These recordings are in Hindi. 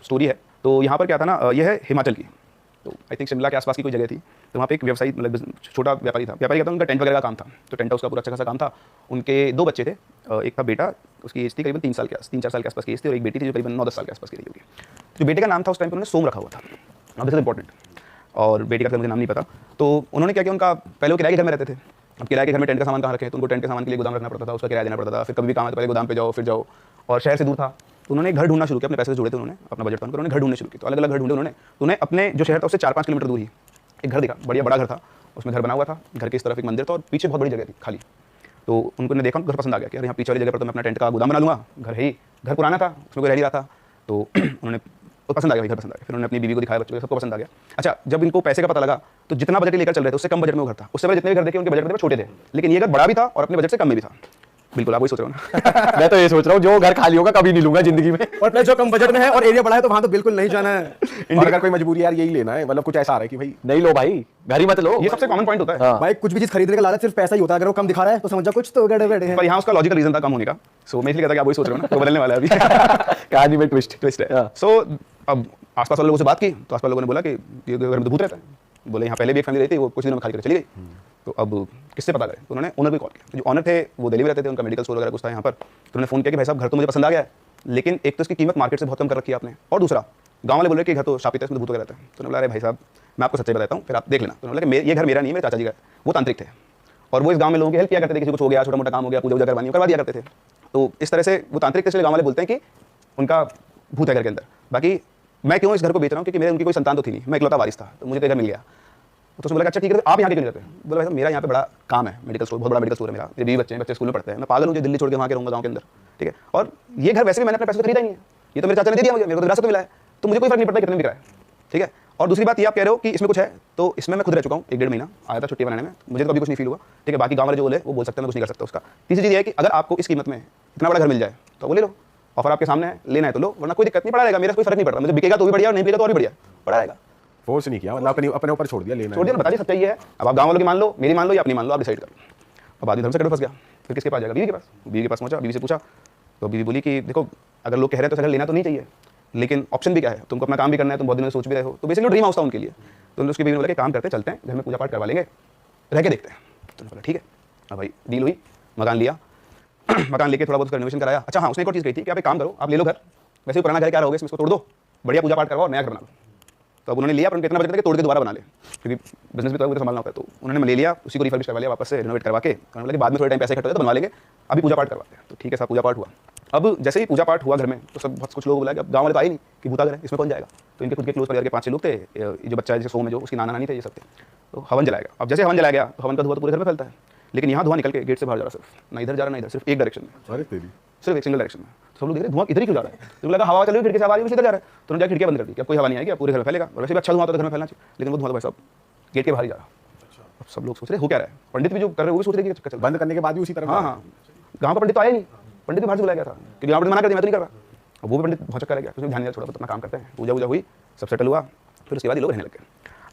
स्टोरी है। तो यहाँ पर क्या था ना, यह है हिमाचल की, तो आई थिंक शिमला के आसपास की कोई जगह थी। तो वहाँ पे एक व्यवसायी मतलब छोटा व्यापारी था, व्यापारी कहता उनका टेंट वगैरह का काम था। तो टेंट हाउस का पूरा अच्छा खासा काम था। उनके 2 बच्चे थे, एक था बेटा, उसकी एज थी करीबन 3 साल के 3-4 साल के आसपास की एज थी, और एक बेटी थी जो करीबन 9-10 साल के आसपास की रही होगी। जो बेटे का नाम था उस टाइम पर उन्होंने सोम रखा हुआ था, अब दिस इज इंपॉर्टेंट, और बेटी का मुझे नाम नहीं पता। तो उन्होंने क्या किया, उनका पहले वो किराए के घर में रहते थे। अब किराए के घर में टेंट का सामान कहाँ रखें, तो उनको टेंट के सामान के लिए गोदाम रखना पड़ता था, उसका किराया देना पड़ता था। फिर कभी भी काम है तो पहले गोदाम पे जाओ फिर जाओ, और शहर से दूर था। तो उन्होंने घर ढूंढना शुरू किया, अपने पैसे से जुड़े थे उन्होंने, अपना बजट था उन्होंने घर ढूंढने शुरू किया। तो अलग अलग घर ढूंढे उन्होंने। तो उन्हें अपने जो शहर था उससे 4-5 किलोमीटर दूर ही एक घर दिखा, बढ़िया बड़ा घर था, उसमें घर बना हुआ था। घर के इस तरफ एक मंदिर था और पीछे बहुत बड़ी जगह थी खाली। तो उनको ने देखा, उनको घर पसंद आ गया कि यार यहाँ पीछे वाली जगह पर तो मैं अपना टेंट का गोदाम बना लूँगा, घर है ही, घर पुराना था, उसमें कोई रह नहीं रहा था। तो उन्होंने पसंद आ गया, घर पसंद आ गया। फिर उन्होंने अपनी बीवी को दिखाया, बच्चों को, सबको पसंद आ गया। अच्छा, जब इनको पैसे का पता लगा तो जितना बजट लेकर चल रहे थे उससे कम बजट में वो घर था। उससे पहले जितने भी घर देखे उनके बजट में छोटे थे, लेकिन ये घर बड़ा भी था और अपने बजट से कम में भी था। बिल्कुल आप वही सोच रहे हो ना। मैं तो ये सोच रहा हूँ जो घर खाली होगा कभी नहीं लूंगा जिंदगी में, और प्लस जो कम बजट में है और एरिया बड़ा है तो वहां तो बिल्कुल नहीं जाना है। और अगर कोई मजबूरी यार यही लेना है, मतलब कुछ ऐसा आ रहा है कि भाई नहीं लो भाई, घर ही मत लो। ये सबसे कॉमन पॉइंट होता है। हाँ। भाई कुछ भी चीज खरीदने का लालच सिर्फ पैसा ही होता है। अगर वो कम दिखा रहा है तो समझ जा कुछ तो गड़बड़ है। पर यहाँ उसका लॉजिकल रीजन था कम होने का। सो मैं इसलिए कहता कि आप वही सोच रहे हो ना, तो बदलने वाला है अभी। कहानी में ट्विस्ट है। हाँ। सो अब आसपास वाले लोगों से बात की तो आसपास लोगों ने बोला कि ये घर में तो भूत रहता है। बोले यहाँ पहले भी एक फैमिली रहती है, वो कुछ दिनों में खाली करके चली गई। तो अब किससे पता करें, तो उन्होंने ओनर को कॉल किया। जो ओनर थे वो दिल्ली में रहते थे, उनका मेडिकल स्टोर वगैरह कुछ था यहाँ पर। तो उन्होंने फोन किया कि भाई साहब घर तो मुझे पसंद आ गया है, लेकिन एक तो इसकी कीमत मार्केट से बहुत कम कर रखी है आपने, और दूसरा गाँव वाले बोले कि घर तो शापित है, इसमें भूत वगैरह रहता है। तो उन्होंने बोला अरे भाई साहब मैं आपको सच्चाई बताता हूँ, फिर आप देख लेना। तो उन्होंने बोला कि ये घर मेरा नहीं है, मेरे चाचा जी का है। वो तांत्रिक थे और वो इस गाँव में लोगों की हेल्प किया करते थे, किसी कुछ हो गया, छोटा मोटा काम हो गया, पूजा वूजा करवानी करवा दिया करते थे। तो इस तरह से वो तांत्रिक थे, इसलिए गाँव वाले बोलते हैं कि उनका भूत है घर के अंदर। बाकी मैं क्यों इस घर को बेच रहा हूँ, क्योंकि मेरे उनकी कोई संतान तो थी नहीं, मैं इकलौता वारिस था, तो मुझे तो घर मिल गया। तो उसने बोला अच्छा ठीक है, तो आप यहाँ के क्यों नहीं रहते? बोला भाई साहब मेरा यहाँ पे बड़ा काम है, मेडिकल स्टोर, बहुत बड़ा मेडिकल स्टोर है मेरा, मेरे 20 बच्चे हैं, बच्चे स्कूल में पढ़ते हैं, मैं पागल हूँ जो दिल्ली छोड़ के वहाँ के रहूँगा गाँव के अंदर, ठीक है। और ये घर वैसे भी मैंने अपने पैसे से खरीदा ही नहीं है, ये तो मेरे चाचा ने दे दिया मुझे, मेरे को विरासत में मिला है, तो मुझे कोई फर्क नहीं पड़ता कितने में बिक रहा है, ठीक है। और दूसरी बात ये आप कह रहे हो कि इसमें कुछ है, तो इसमें मैं खुद रह चुका हूँ, 1-1.5 महीना आया था छुट्टी बनाने में, मुझे तो कभी कुछ नहीं फील हुआ, ठीक है। बाकी गाँव वाले जो बोले वो बोल सकते हैं, मैं कुछ नहीं कर सकता उसका। तीसरी चीज़ ये है कि अगर आपको इस कीमत में इतना बड़ा घर मिल जाए तो वो ले लो, ऑफर आपके सामने है, लेना है तो लो, वरना कोई दिक्कत नहीं, पड़ा रहेगा, मेरा कोई फर्क नहीं पड़ता, मुझे बिकेगा तो भी बढ़िया और नहीं बिकेगा तो और भी बढ़िया, पड़ा रहेगा। फोर्स नहीं किया, मतलब अपने ऊपर छोड़ दिया, लेना छोड़ दिया, बता दी सच्चाई है। अब आप गाँव वालों की मान लो, मेरी मान लो या अपनी मान लो, आप डिसाइड करो। अब आदमी धर्म से कट फंस गया, फिर किसके पास जाएगा? बीवी के पास। बीवी के पास पहुंचा, बीवी से पूछा तो बीवी बोली कि देखो अगर लोग कह रहे हैं तो घर लेना तो नहीं चाहिए, लेकिन ऑप्शन भी क्या है, तुमको अपना काम भी करना है, तुम बहुत दिनों से सोच भी रहे हो, तो बेसिकली ड्रीम हाउस था उनके लिए। तो उसकी बीवी ने बोला कि काम करते हैं, चलते हैं घर में पूजा पाठ करवा लेंगे, रह के देखते हैं। तो बोला ठीक है। अब भाई डील हुई, मकान लिया। मकान लेके थोड़ा बहुत रेनोवेशन कराया। अच्छा हाँ, उसने एक और चीज़ कही थी कि आप एक काम करो, आप ले लो घर, वैसे ही पुराना घर क्या रहोगे, इसको तोड़ दो, बढ़िया पूजा पाठ करवाओ, नया घर बना लो। तो अब उन्होंने लिया, पर उनके इतना बजट था कि तोड़ के दोबारा बना ले, क्योंकि बिजनेस भी तो संभालना होता है। तो उन्होंने ले लिया, उसी को रिफर्बिश करवा लिया, वापस से रिनोवेट करवा के, उन्होंने बोला कि बाद में थोड़े टाइम पैसे इकट्ठे हो जाए तो बनवा लेंगे, अभी पूजा पाठ करवाते हैं। तो ठीक है साहब, पूजा पाठ हुआ। अब जैसे ही पूजा पाठ हुआ घर में, तो सब बहुत कुछ लोग बोला कि अब गाँव वाले तो आए नहीं कि भूता घर है, इसमें कौन जाएगा। तो इनके खुद के क्लोज परिवार के 5-6 लोग थे, ये जो बच्चा है जैसे सोम है जो, उसकी नाना नानी थे, ये सब थे। तो हवन जलाया गया। अब जैसे हवन जलाया गया तो हवन का धुआं तो पूरे घर में फैलता है, लेकिन यहाँ धुआं निकल के गेट से बाहर जा रहा, सिर्फ ना इधर जा रहा ना इधर, सिर्फ एक डायरेक्शन में, अरे तेरी सिर्फ एक सिंगल डायरेक्शन में। तो सब लोग देख रहे धुआं इधर ही क्यों जा रहा है, तो लगा हवा चल रही है, खिड़की से आवाज इधर जा रहा है। तो उन्होंने जाकर खिड़कियां बंद कर दी कि अब कोई हवा नहीं आएगी, अब पूरे घर में फैलेगा, और वैसे भी अच्छा धुआं तो घर में फैलना चाहिए, लेकिन वो धुआं तो भाई साहब गेट के बाहर ही जा रहा। अब सब लोग सोच रहे हो क्या रहा है, पंडित भी जो कर रहे हैं वो भी सोच रहे कि चल बंद करने के बाद भी उसी तरह। हाँ हाँ, गाँव का पंडित तो आया नहीं, पंडित भी बाहर से बुलाया गया था, क्योंकि गाँव पंडित मना कर दिया मैं तो नहीं कर रहा। अब वो भी पंडित बहुत चक्कर रह गया, उसने ध्यान दिया, छोड़ा अपना काम करते हैं, पूजा वूजा हुई, सब सेटल हुआ, फिर उसके बाद ये लोग रहने लगे।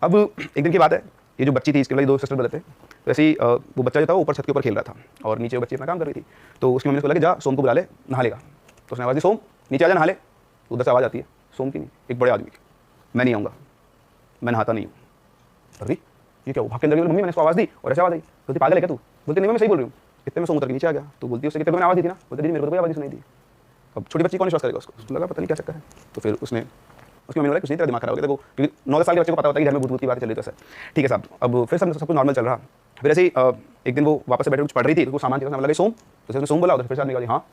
अब एक दिन की बात है, ये जो बच्ची थी इसके लिए 2 सिस्टर ब्रदर थे, तो ऐसे ही वो बच्चा जो था ऊपर छत के ऊपर खेल रहा था और नीचे वो बच्ची अपना काम कर रही थी। तो उसकी मम्मी ने बोला कि जा सोम को बुला ले, नहा लेगा। तो उसने आवाज़ दी सोम नीचे आ जा नहा ले। तो उधर से आवाज़ आती है सोम की नहीं, एक बड़े आदमी की, मैं नहीं आऊँगा, मैं नहाता नहीं हूँ। अरे ये क्या हुआ, भाग के अंदर गई, मम्मी मैंने उसको आवाज़ दी और ऐसे आवाज़ आई, बोलती पागल है क्या तू? बोलती नहीं मैं सही बोल रही हूँ। इतने में सोम उतर के नीचे आ गया। तो बोलती उससे कि मैंने आवाज़ दी थी ना, बोलती दीदी मेरे को कोई आवाज़ सुनाई दी। अब छोटी बच्ची कौन विश्वास करेगा उसको लगा पता नहीं क्या चक्कर है। तो फिर उसने उसकी मम्मी ने बोला कुछ नहीं तेरा दिमाग खराब हो गया, देखो क्योंकि 9-10 साल के बच्चे को पता होता है कि घर में भूत की बात चल रही है। तो सर ठीक है साहब, अब फिर सब कुछ नॉर्मल चल रहा। फिर ऐसे ही एक दिन वो वापस से बैठे कुछ पढ़ रही थी, तो कुछ सामान चाहिए, लगा सोम, तो उसने सोम बोला, फिर से निकाली, हाँ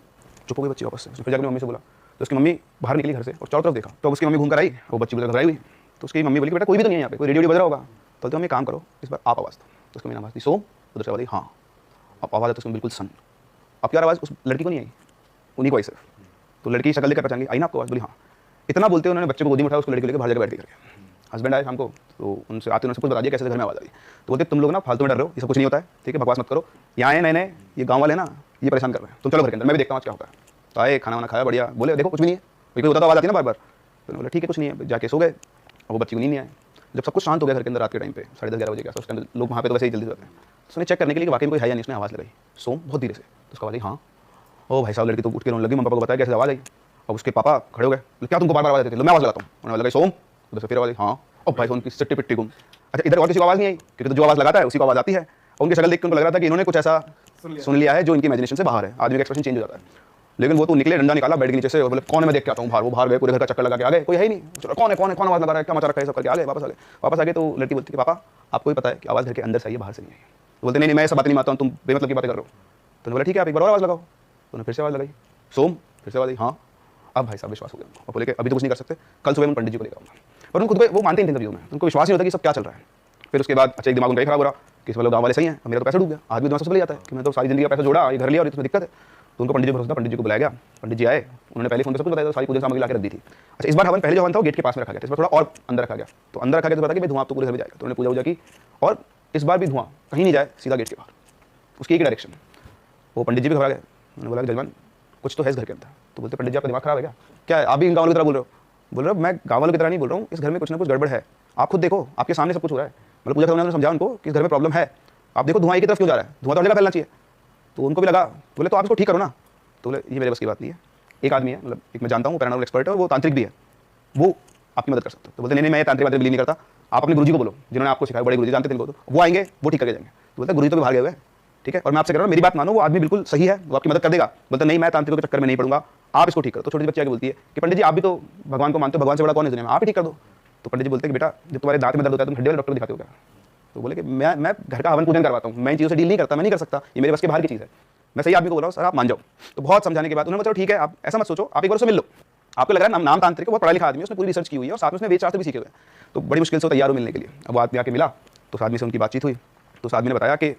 चुप हो गई बच्ची वापस से। फिर जाकर मम्मी से बोला, तो उसकी मम्मी बाहर निकली घर से और चारों तरफ देखा, तो उसकी मम्मी घूम कर आई, वो बच्ची को घबराई हुई। तो उसकी मम्मी बोली कि बेटा कोई भी तो नहीं है यहाँ पे, कोई रेडियो बज रहा होगा। तो हम एक काम करो इस बार आप आवाज़ दो। तो उसकी मैंने आवाज़ दी सोम, उधर से आवाज़ दी हाँ। अब आवाज़ है तो उसमें बिल्कुल सन। अब क्या आवाज़ उस लड़की को नहीं आई, उन्हीं को आई सिर्फ। तो लड़की शक्ल देखकर पहचान गई, आई ना आपको आवाज़? बोली हाँ। इतना बोलते उन्होंने बच्चे को गोदी में उठाया, उसको लड़की लेकर बाहर जाकर बैठ गई करके। हस्बैंड आए शाम को, तो उनसे आते उन्होंने सब कुछ बता दिया कैसे घर में आवाज़ आई। तो बोलते तुम लोग ना फालतू में डर रहे हो, ये सब कुछ नहीं होता है, ठीक है, बकवास मत करो। यहाँ आए नए ये गाँव वाले ना ये परेशान कर रहे हैं, तुम चलो घर के अंदर, मैं भी देखता हूँ क्या होता है। तो आए, खाना वाना खाया बढ़िया, बोले देखो कुछ भी नहीं है, कोई होता तो आवाज़ आती है ना बार बार। तो बोला ठीक है कुछ नहीं है, जाके सो गए। और वो बच्ची को नींद नहीं आए। जब सब कुछ शांत हो गया घर के अंदर रात के टाइम पे 10:30-11 बजे के आसपास, उस टाइम लोग वहाँ पे तो वैसे ही जल्दी जाते हैं। तो उसने चेक करने के लिए वाकई में कोई है या नहीं, उसने आवाज़ लगाई सोम बहुत धीरे से। तो उसका आवाज़ आई हाँ। ओ भाई साहब, लड़की तो उठ के रोने लगी, मम्मा पापा को बताया कैसे आवाज़ आई। अब उसके पापा खड़े हो गए, क्या तुमको बार बार आवाज़ आती है? लो मैं आवाज़ लगाता हूँ। उन्होंने लगा सोम, उधर से फिर आवाज़, हाँ। अब भाई उनकी सिट्टी पिट्टी गुम। अच्छा इधर और किसी को आवाज़ नहीं आई, क्योंकि तो जो आवाज़ लगाता है उसी को आवाज़ आती है। और उनकी शक्ल देख के उनको लग रहा था कि इन्होंने कुछ ऐसा सुन लिया है जो इनकी इमेजिनेशन से बाहर है। आदमी का एक्सप्रेशन चेंज हो जाता है। लेकिन वो तो निकले, डंडा निकाला बेड के नीचे से और बोले कौन है, मैं देख के आता हूँ बाहर। वो बाहर गए, पूरे घर का चक्कर लगा के आ गए, कोई है ही नहीं। चलो कौन है कौन है, कौन आवाज़ लगा रहा है, क्या मचा रखा है, सब करके आ गए। वापस आ गए तो लड़की बोलती है पापा आपको भी पता है कि आवाज़ घर के अंदर से आई है, बाहर से नहीं आई। तो बोलते नहीं मैं ऐसा बात नहीं मानता हूँ, तुम बेमतलब की बातें कर रहे हो। तो बोला ठीक है आप एक बार और आवाज़ लगाओ। तो उन्होंने फिर से आवाज़ लगाई, सोम, फिर से आवाज़ आई, हाँ। अब भाई साहब विश्वास हो गया और बोले कि अभी तो कुछ नहीं कर सकते, कल सुबह मैं पंडित जी को लेकर आऊँगा। पर उनको खुद वो मानते नहीं थे इंटरव्यू में, उनको विश्वास नहीं होता कि सब क्या चल रहा है। फिर उसके बाद अच्छा एक दिमाग उनका खराब हो रहा कि इस वाले गाँव वाले सही हैं, मेरा तो पैसा डूब गया। आदमी दिमाग से चले जाता है कि मैं तो सारी जिंदगी का पैसा जोड़ा, ये घर लिया और इसमें दिक्कत है। तो उनको पंडित जी भरोसा, पंडित जी को बुलाया गया। पंडित जी आए, उन्होंने पहले फोन पे सब कुछ बताया था, सारी पूजा सामग्री लाकर रख दी थी। अच्छा इस बार हवन पहले जो हवन था वो गेट के पास में रखा गया था, इस बार थोड़ा और अंदर रखा गया। तो अंदर रखा गया तो पता कि भाई धुआं तो पूरे घर में जाएगा। तो उन्होंने पूजा वूजा की और इस बार भी धुआं कहीं नहीं जाए, सीधा गेट के बाहर, उसकी एक डायरेक्शन। वो पंडित जी भी घबरा गए। उन्होंने बोला जजमान कुछ तो है इस घर के अंदर। तो बोलते पंडित जी आपका दिमाग खराब है क्या है, आप भी इन गाँव वालों की तरह बोल रहे हो? बोल रहे हो मैं गाँव वालों की तरह नहीं बोल रहा हूँ, इस घर में कुछ ना कुछ गड़बड़ है, आप खुद देखो, आपके सामने सब कुछ हो रहा है। मतलब पूजा करने समझा उनको कि इस घर में प्रॉब्लम है, आप देखो धुआं की तरफ क्यों जा रहा है, धुआं तो हर जगह फैलना चाहिए। तो उनको भी लगा, बोले तो आप इसको ठीक करो ना। तो बोले ये मेरे बस की बात नहीं है, एक आदमी है, मतलब एक मैं जानता हूँ पैरानॉर्मल एक्सपर्ट है और वो तांत्रिक भी है, वो आपकी मदद कर सकता है। तो बोलते नहीं मैं तांत्रिक बिलीव नहीं करता, आप अपने गुरुजी को बोलो जिन्होंने आपको सिखाया, बड़े गुरुजी जानते थे इनको, तो वो आएंगे वो ठीक करके जाएंगे। तो बोलते गुरुजी तो भी बाहर गए हुए हैं, ठीक है, और मैं आपसे कह रहा हूँ मेरी बात मानो, वो आदमी बिल्कुल सही है, वो आपकी मदद कर देगा। बोलता नहीं मैं तांत्रिकों के चक्कर में नहीं पड़ूंगा, आप इसको ठीक करो। तो छोटी बच्ची आगे बोलती है कि पंडित जी आप भी तो भगवान को मानते हो, भगवान से बड़ा कौन है दुनिया में, आप ही ठीक कर दो। तो पंडित जी बोलते हैं कि बेटा जब तुम्हारे दांत में दर्द होता है तुम हड्डी वाले डॉक्टर दिखाते हो क्या? तो बोले कि मैं घर का हवन पूजन करवाता हूँ, मैं इन चीज़ों से डील नहीं करता, मैं नहीं कर सकता, ये मेरे बस के बाहर की चीज़ है। मैं सही आदमी को बोल रहा हूँ सर आप मान जाओ। तो बहुत समझाने के बाद उन्होंने बोला ठीक है आप ऐसा मत सोचो, आप एक बार उससे मिल लो, आपको लग रहा है नाम तांत्रिक है, वो पढ़ा लिखा आदमी है, उसने पूरी रिसर्च की हुई है और साथ में उसने वेद शास्त्र भी सीखे हुए हैं, तो बड़ी मुश्किल से तैयार हो मिलने के लिए। अब वो आदमी आके मिला तो उस आदमी से उनकी बातचीत हुई। तो उस आदमी ने बताया कि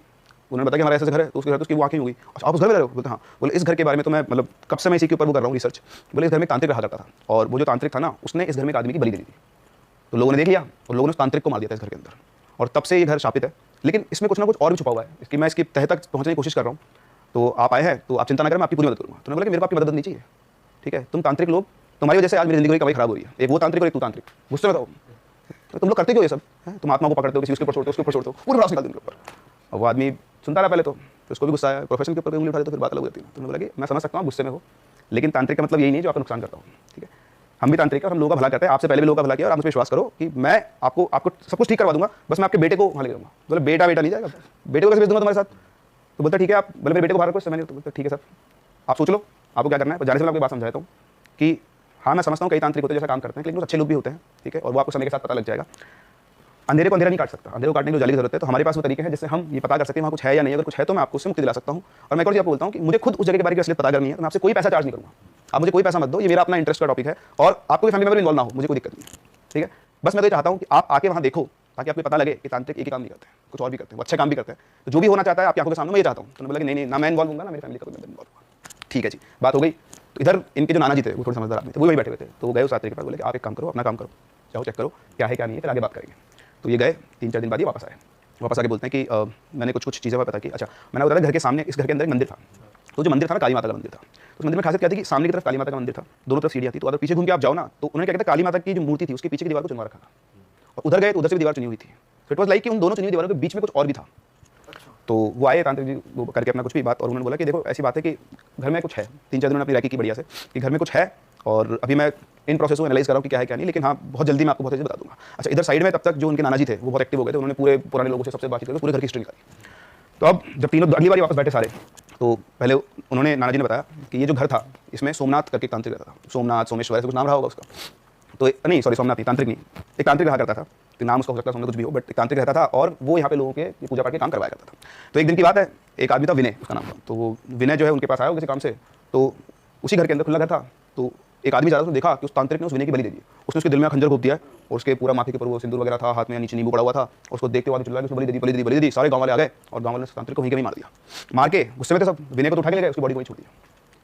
उन्होंने बताया कि हमारा ऐसा घर है, तो उसके घर तो उसकी वो आँखें हो गई। अच्छा आप उस घर में रह रहे हो? बोलते हाँ। बोले इस घर के बारे में तो मैं मतलब कब से मैं इसी के ऊपर वो कर रहा हूँ रिसर्च। बोले इस घर में तांत्रिक रहा करता था और वो जो तांत्रिक था ना उसने इस घर में एक आदमी की बलि दे दी थी। तो लोगों ने देख लिया और लोगों ने उस तांत्रिक को मार दिया था इस घर के अंदर, और तब से ये घर शापित है। लेकिन इसमें कुछ ना कुछ और भी छुपा हुआ है, इसकी मैं इसकी तह तक पहुंचने की कोशिश कर रहा हूँ। तो आप आए हैं तो आप चिंता ना करें, मैं आपकी पूरी मदद करूँगा। तो उन्होंने बोला कि मेरे को आपकी मदद नहीं चाहिए, ठीक है, तुम तांत्रिक लोग तुम्हारी वजह से आज मेरी जिंदगी कभी खराब हो रही है, एक वो तांत्रिक और एक तू तांत्रिक, गुस्से में तो तुम लोग करते क्यों ये सब? तुम आत्मा को पकड़ते हो, किसी उसके ऊपर छोड़ते हो, उसके ऊपर छोड़ते हो, पूरा रास निकाल दो उनके ऊपर। और वो आदमी सुनता रहा पहले तो, फिर उसको भी गुस्सा आया, प्रोफेशन के ऊपर उंगली उठा दे तो फिर बात अलग होती है। तो उन्होंने बोला कि मैं समझ सकता हूँ गुस्से में हो, लेकिन तांत्रिक का मतलब यही नहीं है जो आपको नुकसान करता हूँ, ठीक है, हम भी तांत्रिक है और हम लोगों का भला करते हैं, आपसे पहले भी लोगों का भला किया और आप मुझ पर विश्वास करो कि मैं आपको सब कुछ ठीक करवा दूंगा, बस मैं आपके बेटे को वहाँ ले जाऊँगा। बोले बेटा नहीं जाएगा, बेटे को कैसे भेज दूंगा तुम्हारे साथ? तो बोलता ठीक है आप, बोले मेरे बेटे को बाहर कुछ समय नहीं। तो बोलता ठीक है सर आप सोच लो आपको क्या करना है। जाने से मैं आपको बात समझाता हूँ कि हाँ मैं समझता हूँ कई तांत्रिक होते हैं जैसा काम करते हैं, लेकिन कुछ अच्छे लोग भी होते हैं, ठीक है, और वो आपको समय के साथ पता लग जाएगा। अंधेरे को अंधेरा नहीं काट सकता, अंधेरे को काटने की जाली की जरूरत है। तो हमारे पास वो तरीके हैं जिससे हम ये पता कर सकते हैं वहाँ कुछ है या नहीं, अगर कुछ है तो मैं आपको उससे मुक्ति दिला सकता हूँ। और मैं एक और चीज़ आपको बोलता हूँ कि मुझे खुद उस जगह के बारे में असलियत पता करनी है, तो मैं आपसे कोई पैसा चार्ज नहीं करूँगा, आप मुझे कोई पैसा मत दो, ये मेरा अपना इंटरेस्ट का टॉपिक है और आपको फैमिली मेंबर इन्वॉल्व ना हो, मुझे कोई दिक्कत नहीं है, ठीक है। बस मैं तो ये चाहता हूँ कि आप आके वहाँ देखो ताकि आपको पता लगे कि तांत्रिक एक ही काम नहीं करते हैं, कुछ और भी करते हैं, वो अच्छे काम भी करते हैं। तो जो भी होना चाहता है आपकी आंखों के सामने मैं ये चाहता हूँ। तो बोला कि नहीं ना मैं इन्वॉल्व होगा ना मेरी फैमिली का कोई मेंबर इन्वॉल्व होगा। ठीक है जी, बात हो गई। तो इधर इनके जो नाना जी थे वो थोड़े समझदार आदमी थे, वो वहीं बैठे हुए थे। तो वो गए उस तांत्रिक के पास, बोले कि आप एक काम करो, अपना काम करो, जाओ चेक करो क्या है क्या नहीं है, फिर आगे बात करेंगे। तो ये गए, 3-4 दिन बाद ये वापस आए। वापस आके बोलते हैं कि मैंने कुछ चीज़ें पता की। अच्छा मैंने बताया घर के सामने इस घर के अंदर एक मंदिर था, तो जो मंदिर था ना काली माता का मंदिर था। तो उस मंदिर में खासियत क्या थी कि सामने की तरफ काली माता का मंदिर था, दोनों तरफ सीढ़ियाँ थी। तो अगर पीछे घूम के आप जाओ ना तो उन्होंने क्या कहते काली माता की जो मूर्ति थी उसके पीछे की दीवार को चुनवा रखा था, और उधर गए तो उधर से भी दीवार चुनी हुई थी। तो इट वाज लाइक कि उन दोनों चुनी हुई दीवारों के बीच में कुछ और भी था। तो वो आए तांत्रिक जी वो करके अपना कुछ भी बात, और उन्होंने बोला कि देखो ऐसी बात है कि घर में कुछ है। 3-4 दिन उन्होंने अपनी रैकी की बढ़िया से कि घर में कुछ है और अभी मैं इन प्रोसेस को एनालाइज कर रहा हूँ कि क्या है क्या नहीं, लेकिन हाँ बहुत जल्दी मैं आपको बहुत अच्छे बता दूंगा। अच्छा इधर साइड में तब तक जो उनके नाना जी थे वो बहुत एक्टिव हो गए थे, उन्होंने पूरे पुराने लोगों से सबसे बातचीत करके पूरे घर की हिस्ट्री निकाली। तो अब जब तीनों अगली बार वापस बैठे सारे, तो पहले उन्होंने नाना जी ने बताया कि ये जो घर था इसमें सोमनाथ करके तांत्रिक रहता था, सोमनाथ सोमेश्वर ऐसे कुछ नाम रहा होगा उसका। तो नहीं सॉरी सोमनाथ नहीं, तांत्रिक नहीं, एक तांत्रिक रहा करता था, तो नाम उसका हो सकता है सोमनाथ कुछ भी हो, बट एक तांत्रिक रहता था और वो यहाँ पे लोगों के पूजा पाठ के काम करवाया करता था। तो एक दिन की बात है, एक आदमी था विनय उसका नाम था। तो वो विनय जो है उनके पास आया किसी काम से, तो उसी घर के अंदर खुला घर था। तो एक आदमी जा रहा था, देखा कि उस तांत्रिक ने उस विनय की बलि दे दी। उसने उसके दिल में खंजर घोप दिया और उसके पूरा माथे के ऊपर वो सिंदूर वगैरह था, हाथ में नीचे नींबू पड़ा हुआ था। उसको देखते हुए चिल्ला के बलि दी। सारे गाँव वाले आ गए और गाँव वाले तांत्रिक को वहीं के वहीं मार दिया। मार के गुस्से में थे सब, विनय को तो उठा के ले गए, उसकी बॉडी वहीं छोड़ दिया।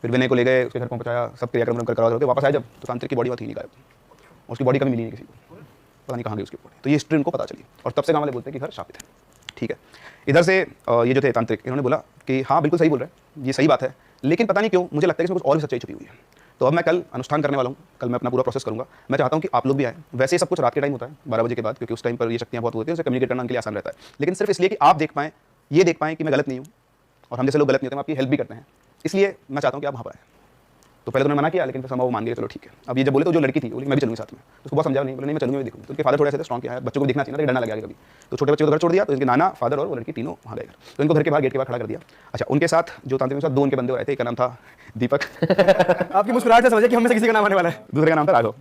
फिर विनय को ले गए, उसके घर पहुंचाया, सब क्रियाक्रम करवा के वापस आए जब, तो तांत्रिक की बॉडी वहाँ थी नहीं गायब, उसकी बॉडी कभी मिली नहीं किसी को, पता नहीं कहाँ गई उसकी बॉडी। तो ये हिस्ट्री उनको पता चली और तब से गाँव वाले बोलते हैं कि घर शापित है। ठीक है, इधर से ये जो थे तांत्रिक इन्होंने बोला कि हाँ बिल्कुल सही बोल रहे हैं, ये सही बात है, लेकिन पता नहीं क्यों मुझे लगता है कि इसमें कुछ और भी सच्चाई छुपी हुई है। तो अब मैं कल अनुष्ठान करने वाला हूँ, कल मैं अपना पूरा प्रोसेस करूँगा। मैं चाहता हूँ कि आप लोग भी आए। वैसे सब कुछ रात के टाइम होता है 12 बजे के बाद, क्योंकि उस टाइम पर ये शक्तियाँ बहुत होती हैं, उसे कम्युनिकेट करना उनके लिए आसान रहता है। लेकिन सिर्फ इसलिए कि आप देख पाएँ, ये देख पाएँ कि मैं गलत नहीं हूँ, और हम जैसे लोग गलत नहीं होते, हम आपकी हेल्प भी करते हैं, इसलिए मैं चाहता हूँ कि आप वहाँ पर आए। तो पहले तो उन्होंने मना किया, लेकिन फिर वो मान गए, चलो ठीक है। अब ये जब बोले तो जो लड़की थी बोली मैं भी चलूंगी साथ में, तो उसको बहुत समझा, नहीं बोले नहीं मैं चलूंगी, मैं देखूँ। तो उनके फादर थोड़े से स्ट्रॉन्ग किया है, बच्चों को दिखना चाहिए ना, डरना लगा कभी। तो छोटे बच्चे को घर छोड़ दिया, तो इनके नाना, फादर और वो लड़की तीनों वहाँ गए घर। तो इनको घर के बाहर, गेट के बाहर खड़ा कर दिया। अच्छा, उनके साथ जो तांत्रिक के साथ 2 उनके बंदे आए थे, एक का नाम था दीपक आपकी मुस्कुराहट से समझे कि हमें से किसी का नाम आने वाला है। दूसरे का नाम था राघव।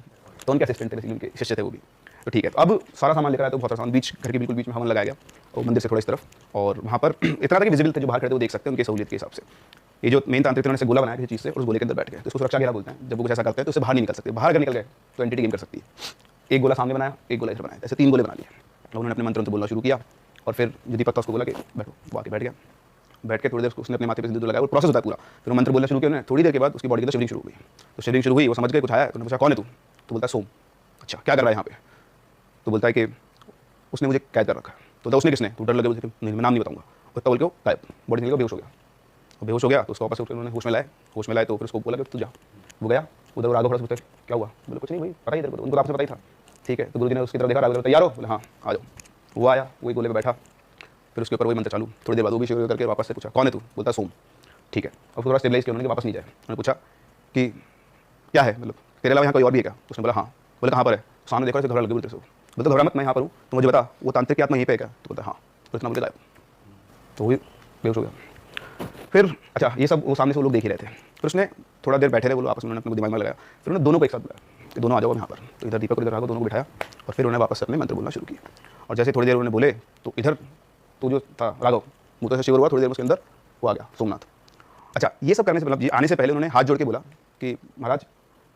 तो उनके असिस्टेंट थे, उनके शिष्य थे वो भी। तो ठीक है, तो अब सारा सामान लेकर आया, तो बहुत सारा सामान बीच घर के बिल्कुल बीच में हवन लगाया गया, और मंदिर से थोड़ा इस तरफ, और वहाँ पर इतना था कि विजिबल थे, जो बाहर खड़े थे वो देख सकते हैं उनकी सहूलियत के हिसाब से। ये जो मेन तांत्रिक थे उन्होंने से गोला बनाया किसी चीज़ से, और उस गोले के अंदर बैठ गए, तो उसको सुरक्षा घेरा बोलते हैं। जब वो कुछ ऐसा करते हैं तो उससे बाहर नहीं निकल सकते, बाहर अगर निकल गए तो एंटिटी गेम कर सकती है। एक गोला सामने बनाया, एक गोला इधर बनाया, ऐसे 3 गोले बना लिए। और उन्होंने अपने मंत्र बोलना शुरू किया, और फिर जो दीपक था उसको बोला कि बैठो, वो आके बैठ गया। बैठ के थोड़ी देर उसने अपने माथे पे सिंदूर लगाया, वो प्रोसेस होता है पूरा। फिर वो मंत्र बोलना शुरू किया उन्होंने, थोड़ी देर के बाद उसकी बॉडी के अंदर शिवरिंग शुरू हुई। तो शिवरिंग शुरू हुई, वो समझ गए कुछ आया, तो उन्होंने पूछा कौन है तू? तो बोलता है सोम। अच्छा, क्या कर रहा है यहाँ पे? तो बोलता है कि उसने मुझे कैद कर रखा है। तो बोलता उसने किसने? तो डर लगे, नहीं मैं नाम नहीं बताऊंगा। उसका बोल के गायब, बॉडी निकल गया, बेहोश हो गया। और बेहोश हो गया तो उसको वापस उन्होंने होश में लाए, तो फिर उसको बोला कि तू जा। वो गया उधर, राघव खड़ा, पूछता क्या हुआ? बोले कुछ नहीं भाई, पता ही तेरे को, उनको आपसे पता ही था। ठीक है, तो गुरुजी ने उसकी तरफ देखा, राघव तैयार हो? बोले हाँ आ जाओ। वो आया, वही गोले पे बैठा, फिर उसके ऊपर वही मंत्र चालू। थोड़ी देर बाद वो भी शुरू करके वापस से पूछा कौन है तू? बोलता सोम। ठीक है, और थोड़ा स्टेबलाइज किया उन्होंने, वापस नहीं जाए। उन्होंने पूछा कि क्या है, मतलब तेरे अलावा यहाँ कोई और भी है क्या? उसने बोला हाँ। बोले कहाँ पर है? सामने देखो, ऐसे घबरा लगे बोलते। बोलते घबरा मत, मैं यहाँ पर हूँ, तो मुझे बता वो तांत्रिक की आत्मा यहीं पे है क्या? तो बोलता हाँ। तो इतना बोले गायब, तो वो बेहोश हो गया। फिर अच्छा, ये सब वो सामने से वो लोग देख ही रहे थे। फिर उसने थोड़ा देर बैठे रहे वो लोग आपस में, उन्होंने अपने दिमाग में लगाया। फिर उन्होंने दोनों को एक साथ बुलाया कि दोनों आ जाओ यहाँ पर। तो इधर दीपक और इधर राघव दोनों को बिठाया, और फिर उन्होंने वापस से अपने मंत्र बोलना शुरू किया। और जैसे थोड़ी देर उन्होंने बोले, तो इधर तो जो था राघव मुँह से शिवर हुआ, थोड़ी देर उसके अंदर वो आ गया सोमनाथ। अच्छा, ये सब करने से मतलब आने से पहले उन्होंने हाथ जोड़ के बोला कि महाराज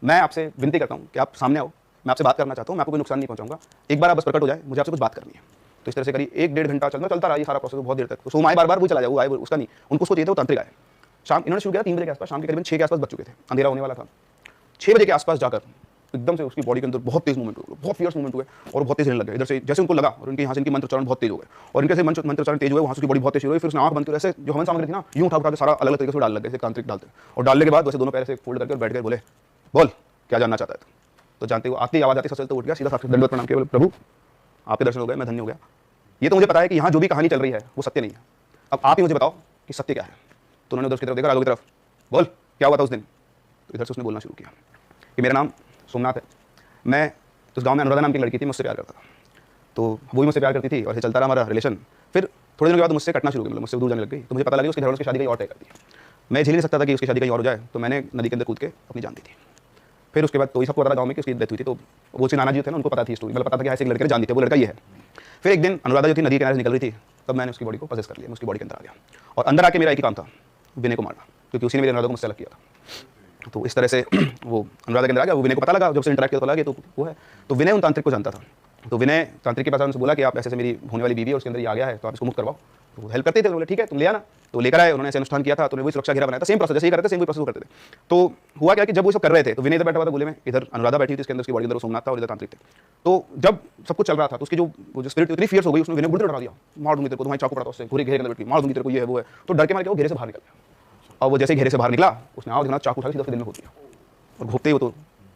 मैं आपसे विनती करता हूँ कि आप सामने आओ, मैं आपसे बात करना चाहता हूँ, मैं आपको कोई नुकसान नहीं पहुँचाऊंगा, एक बार आप बस प्रकट हो जाए, मुझे आपसे कुछ बात करनी है। तो इस तरह से करीब 1-1.5 घंटा चलता रहा ये सारा प्रोसेस, बहुत देर तक। तो सोम आए, बार वो चला जाए, वो आए, उसका नहीं, उनको सोचिए थे वो तांत्रिक आए। शाम इन्होंने शुरू किया 3 बजे के आसपास, शाम के करीबन 6 के आसपास बच चुके थे, अंधेरा होने वाला था। 6 बजे के आसपास जाकर एकदम से उसकी बॉडी के अंदर बहुत तेज मूवमेंट हुए, बहुत फियर्स मूवमेंट हुए, और बहुत तेज हिलने लगे इधर से, जैसे उनको लगा। और उनके यहाँ से इनकी मंत्रोच्चारण बहुत तेज हो गए, और इनके से मंत्रोच्चारण तेज हुए, वहाँ से उसकी बॉडी बहुत तेज हुई। फिर उसने आँख बंद कर ऐसे जो हवन सामग्री थी ना, यूँ उठा के सारा अलग अलग तरीके से डाल लगे, तांत्रिक डालते। और डालने के बाद वैसे दोनों पैर से फोल्ड करके बैठ गए, बोले बोल क्या जानना चाहता है? तो जानते हो आती आवाज़ आती सबसे तो उठ गया, सीधा दंडवत प्रणाम किया, बोले प्रभु आपके दर्शन हो गए, मैं धन्य हो गया। ये तो मुझे पता है कि यहाँ जो भी कहानी चल रही है वो सत्य नहीं है, अब आप ही मुझे बताओ कि सत्य क्या है। तो उन्होंने उधर की तरफ देखा, राघव की तरफ, बोल क्या हुआ था उस दिन? तो इधर से उसने बोलना शुरू किया कि मेरा नाम सोमनाथ है, मैं उस गांव में अनुराधा नाम की लड़की थी, मुझसे प्यार करता था, तो वही मुझसे प्यार करती थी, और ऐसे चलता रहा हमारा रिलेशन। फिर थोड़े दिनों के बाद मुझसे कटना शुरू हो गया, मतलब मुझसे दूर जाने लग गई। तो मुझे पता लगा उसके घर वालों उसकी शादी कहीं और तय कर दी। मैं झेल नहीं सकता था कि उसकी शादी कहीं और हो जाए, तो मैंने नदी के अंदर कूद के अपनी जान दी थी। फिर उसके बाद तो ये सबको पता था गाँव में कि उसकी डेथ हुई थी। तो वो से नाना जी थे ना, उनको पता थी स्टोरी, मतलब पता था कि ऐसे एक लड़के ने जान दी थी, वो लड़का ये है। फिर एक दिन अनुराधा जो थी नदी के किनारे से निकल रही थी, तब मैंने उसकी बॉडी को पजेस कर लिया, मैं उसकी बॉडी के अंदर आ गया, और अंदर आके मेरा एक ही काम था, विनय को मारना, क्योंकि उसी ने मेरे अनुराधा को मुझसे अलग किया था। तो इस तरह से वो अनुराधा के अंदर आ गया। वो विनय को पता लगा, जब से इंटरेक्ट किया तो लगा कि तो वो है। तो विनय उन तांत्रिक को जानता था। तो विनय तांत्रिक के पास उनसे बोला कि आप ऐसे मेरी होने वाली बीवी है, उसके अंदर ये आ गया है, तो आप इसको मुक्त करवाओ। तो हेल्प करते थे, तो बोले ठीक है तुम ले आना। तो लेकर आए, उन्होंने ऐसे अनुष्ठान किया था, तो वही सुरक्षा घेरा बनाया था, सेम प्रोसेस जैसे ही करते थे, सेम वही प्रोसेस करते थे। तो हुआ क्या कि जब वो सब कर रहे थे, तो विनय इधर बैठा हुआ था गोले में, इधर अनुराधा बैठी थी, इसके अंदर उसकी बॉडी अंदर सोमनाथ था और इधर तांत्रिक थे। तो जब सब कुछ चल रहा था, तो उसकी जो स्पिरिट इतनी फियर्स हो गई, उसने विनय को उड़ा दिया, मार दूंगी तेरे को, तुम्हारी चाकू पड़ा था उससे, पूरे घेरे के अंदर बैठी, मार दूंगी तेरे को, ये है वो है। तो डर के मारे वो घेरे से बाहर निकल गया, और वो जैसे घेरे से बाहर निकला, उसने आओ देखना चाकू उठा के सीधा दिल में घोट दिया, और घोपते ही वो तो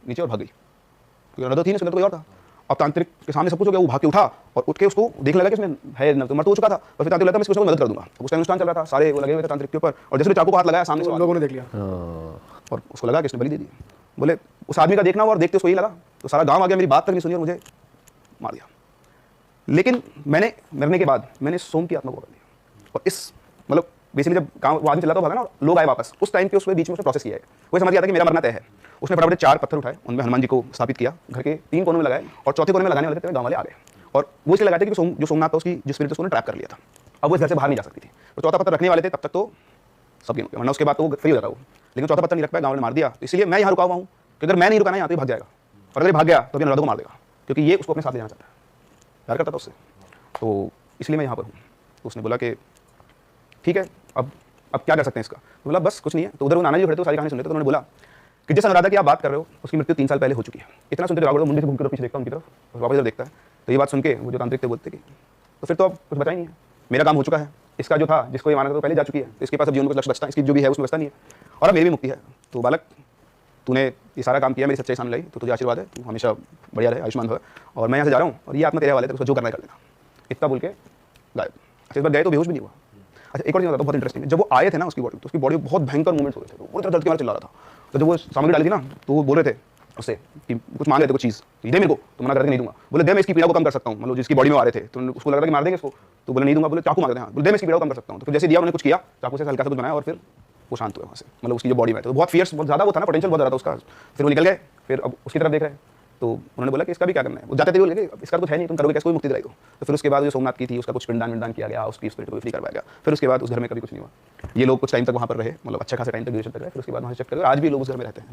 नीचे और भाग गई, क्योंकि अनुराधा थी ना, उसके अंदर कोई और था। अब तांत्रिक के सामने सब कुछ हो गया, वो भाग के उठा और उठ के उसको देखने लगा कि इसमें है न, तो मर तो हो चुका था। और फिर तांत्रिक लगा मैं इसको मदद कर दूंगा। उस टाइम अनुष्ठान चल रहा था, सारे वो लगे हुए थे तांत्रिक के ऊपर, और जैसे चाकू को हाथ लगाया सामने से लोगों ने देख लिया, और उसको लगा कि इसने बलि दे दी। बोले उस आदमी का देखना हुआ और देखते उसको ही लगा, तो सारा गाँव आ गया, मेरी बात तक नहीं सुनी और मुझे मार दिया। लेकिन मैंने मरने के बाद मैंने सोम की आत्मा को पकड़ लिया, और इस मतलब बेसिकली जब गाँव वो आदमी चला तो भागा ना, लोग आए वापस, उस टाइम के उसके बीच में उसने प्रोसेस किया है। वो समझ गया था कि मेरा मरना तय है। उसने फटाफट 4 पत्थर उठाए, उनमें हनुमान जी को स्थापित किया, घर के 3 कोनों में लगाए, और चौथे कोने में लगाने वाले थे, गाँव वाले आ गए। और वो इसलिए लगाते कि जो सोमनाथ था उसकी जो स्पिरिट उसको ट्रैप कर लिया था, अब वो इस घर से बाहर नहीं जा सकती थी। तो चौथा पत्थर रखने वाले थे, तब तक तो सब गेम हो गया, वरना उसके बाद तो फ्री हो जाता वो। लेकिन चौथा पत्थर नहीं रख पाया, गाँव ने मार दिया। तो इसलिए मैं यहाँ रुका हुआ हूँ कि अगर मैं नहीं रुका ना यहाँ तो भाग जाएगा, और अगर भाग गया तो अनुराधा को मार देगा, क्योंकि ये उसको अपने साथ ले जाना चाहता है, प्यार करता था उससे। तो इसलिए मैं यहाँ पर हूँ। तो उसने बोला कि ठीक है, अब क्या कर सकते हैं इसका? तो बोला बस कुछ नहीं है। तो उधर वो नाना जी खड़े थे, सारी कहानी सुन रहे थे। तो उन्होंने बोला कि जिस अनुराधा की आप बात कर रहे हो उसकी मृत्यु 3 साल पहले हो चुकी है। इतना सुनते राघव मुंडे से घूमकर पीछे देखता उनकी तरफ, और वापस इधर देखता है। तो ये बात सुन के वो जो तांत्रिक थे बोलते कि तो फिर तो अब कुछ बचा ही नहीं है, मेरा काम हो चुका है, इसका जो था जिसको ये माना था तो पहले जा चुकी है, तो इसके पास अब जीवन में लक्ष्य बचता है, इसकी जो भी है उसमें बचता नहीं है, और अब मेरी भी मुक्ति है। तो बालक तूने ये सारा काम किया, मेरी सच्चाई सामने लाई, तो तुझे आशीर्वाद है, तू हमेशा बढ़िया रहे, आयुष्मान हो, और मैं यहाँ से जा रहा हूँ, और ये आत्मा तेरे वाले थे, उसको जो करना है कर लेना। इतना बोल के गायब। अच्छा इस बार गए तो बेहोश भी नहीं हुआ। अच्छा एक और चीज़ बताता हूँ बहुत इंटरेस्टिंग है, जब वो आए थे ना उसकी बॉडी, तो उसकी बॉडी बहुत भयंकर मूवमेंट्स हो रहे थे, वो पूरी तरह दर्द के मारे चिल्ला रहा था। तो जब वो सामग्री डाली थी ना, तो वो बोल रहे थे उससे कि कुछ मांग रहे थे कुछ चीज़, दे मेरे को, तो मना कर रहे थे नहीं दूंगा। बोले दे मैं इसकी पीड़ा को कम कर सकता हूँ, मतलब जिसकी बॉडी में आ रहे थे, तो उसको लग रहा था कि मार देंगे इसको, तो बोले नहीं दूंगा। बोले चाकू मांग रहे थे, हाँ, बोले दे मैं इसकी पीड़ा को कम कर सकता हूँ। तो फिर जैसे दिया उन्होंने कुछ किया, चाकू से हल्का सा कुछ बनाया और फिर वो शांत हुए वहाँ से, मतलब उसकी जो बॉडी में। तो बहुत फियर्स, बहुत ज़्यादा वो था ना, पोटेंशियल बहुत ज़्यादा था उसका। फिर वो निकल गए, फिर अब उसकी तरफ देख रहे हैं, तो उन्होंने बोला कि इसका भी क्या करना है। वो जाते थे बोले कि इसका कुछ है नहीं, तुम करोगे कैसे, कोई मुक्ति दिलाई दो। तो फिर उसके बाद जो सोमनाथ की थी उसका कुछ पिंडदान विंडदान किया गया, उसकी स्पिरिट को फ्री करवाया गया। फिर उसके बाद उस घर में कभी कुछ नहीं हुआ। ये लोग कुछ टाइम तक वहाँ पर रहे, मतलब अच्छे खासे टाइम तक ड्यूरेशन तक रहे। फिर उसके बाद वहाँ से शिफ्ट कर गए, आज भी लोग उस घर में रहते हैं।